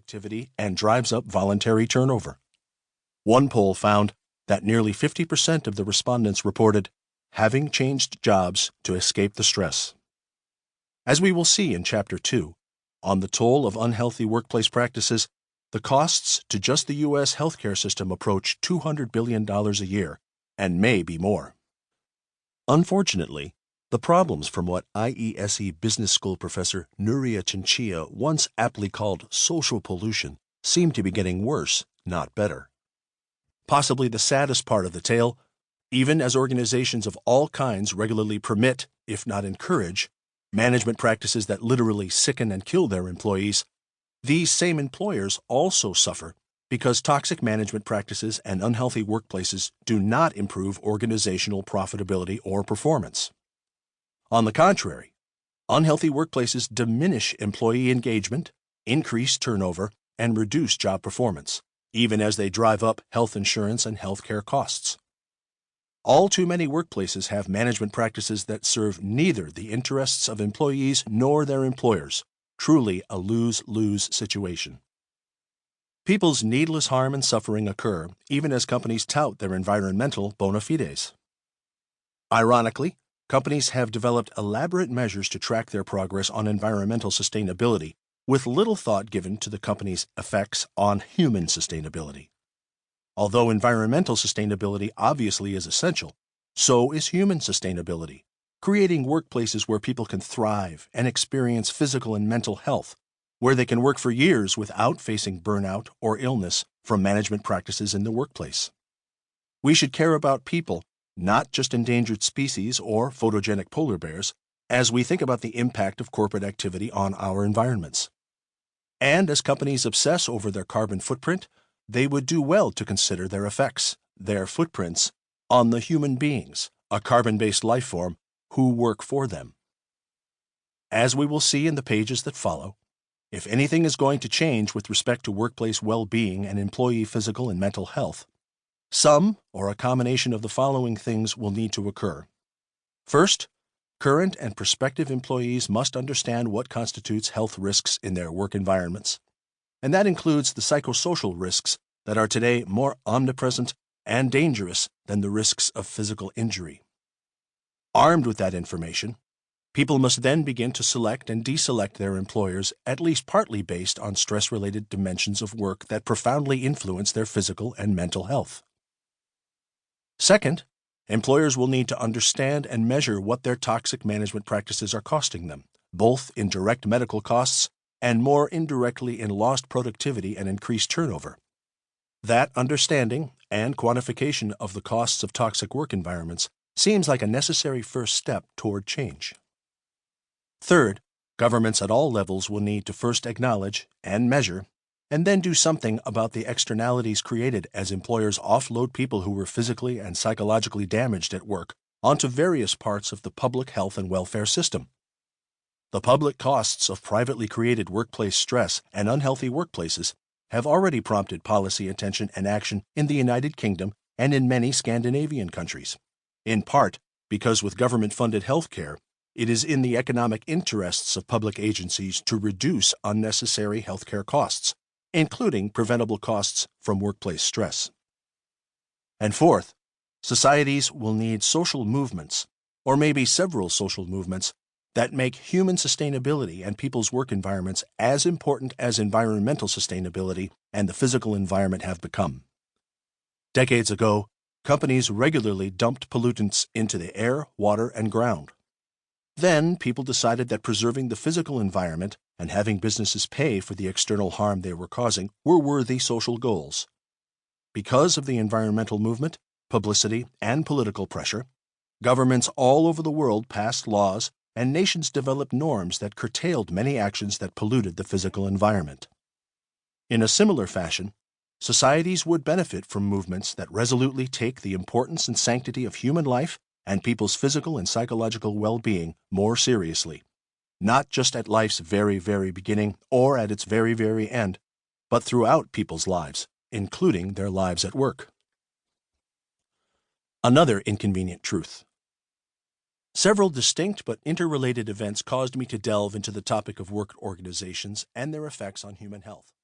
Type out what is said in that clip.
productivity and drives up voluntary turnover. One poll found that nearly 50% of the respondents reported having changed jobs to escape the stress. As we will see in Chapter 2, on the toll of unhealthy workplace practices, the costs to just the U.S. healthcare system approach $200 billion a year, and may be more. Unfortunately, the problems from what IESE Business School professor Nuria Chinchilla once aptly called social pollution seem to be getting worse, not better. Possibly the saddest part of the tale, even as organizations of all kinds regularly permit, if not encourage, management practices that literally sicken and kill their employees, these same employers also suffer because toxic management practices and unhealthy workplaces do not improve organizational profitability or performance. On the contrary, unhealthy workplaces diminish employee engagement, increase turnover, and reduce job performance, even as they drive up health insurance and healthcare costs. All too many workplaces have management practices that serve neither the interests of employees nor their employers, truly a lose-lose situation. People's needless harm and suffering occur even as companies tout their environmental bona fides. Ironically, companies have developed elaborate measures to track their progress on environmental sustainability, with little thought given to the company's effects on human sustainability. Although environmental sustainability obviously is essential, so is human sustainability, creating workplaces where people can thrive and experience physical and mental health, where they can work for years without facing burnout or illness from management practices in the workplace. We should care about people, not just endangered species or photogenic polar bears, as we think about the impact of corporate activity on our environments. And as companies obsess over their carbon footprint, they would do well to consider their effects, their footprints, on the human beings, a carbon-based life form, who work for them. As we will see in the pages that follow, if anything is going to change with respect to workplace well-being and employee physical and mental health, some or a combination of the following things will need to occur. First, current and prospective employees must understand what constitutes health risks in their work environments, and that includes the psychosocial risks that are today more omnipresent and dangerous than the risks of physical injury. Armed with that information, people must then begin to select and deselect their employers at least partly based on stress-related dimensions of work that profoundly influence their physical and mental health. Second, employers will need to understand and measure what their toxic management practices are costing them, both in direct medical costs and more indirectly in lost productivity and increased turnover. That understanding and quantification of the costs of toxic work environments seems like a necessary first step toward change. Third, governments at all levels will need to first acknowledge and measure, and then do something about the externalities created as employers offload people who were physically and psychologically damaged at work onto various parts of the public health and welfare system. The public costs of privately created workplace stress and unhealthy workplaces have already prompted policy attention and action in the United Kingdom and in many Scandinavian countries, in part because with government-funded health care, it is in the economic interests of public agencies to reduce unnecessary healthcare costs, including preventable costs from workplace stress. And fourth, societies will need social movements, or maybe several social movements, that make human sustainability and people's work environments as important as environmental sustainability and the physical environment have become. Decades ago, companies regularly dumped pollutants into the air, water, and ground. Then, people decided that preserving the physical environment and having businesses pay for the external harm they were causing were worthy social goals. Because of the environmental movement, publicity, and political pressure, governments all over the world passed laws and nations developed norms that curtailed many actions that polluted the physical environment. In a similar fashion, societies would benefit from movements that resolutely take the importance and sanctity of human life and people's physical and psychological well-being more seriously, not just at life's very, very beginning or at its very, very end, but throughout people's lives, including their lives at work. Another inconvenient truth. Several distinct but interrelated events caused me to delve into the topic of work organizations and their effects on human health.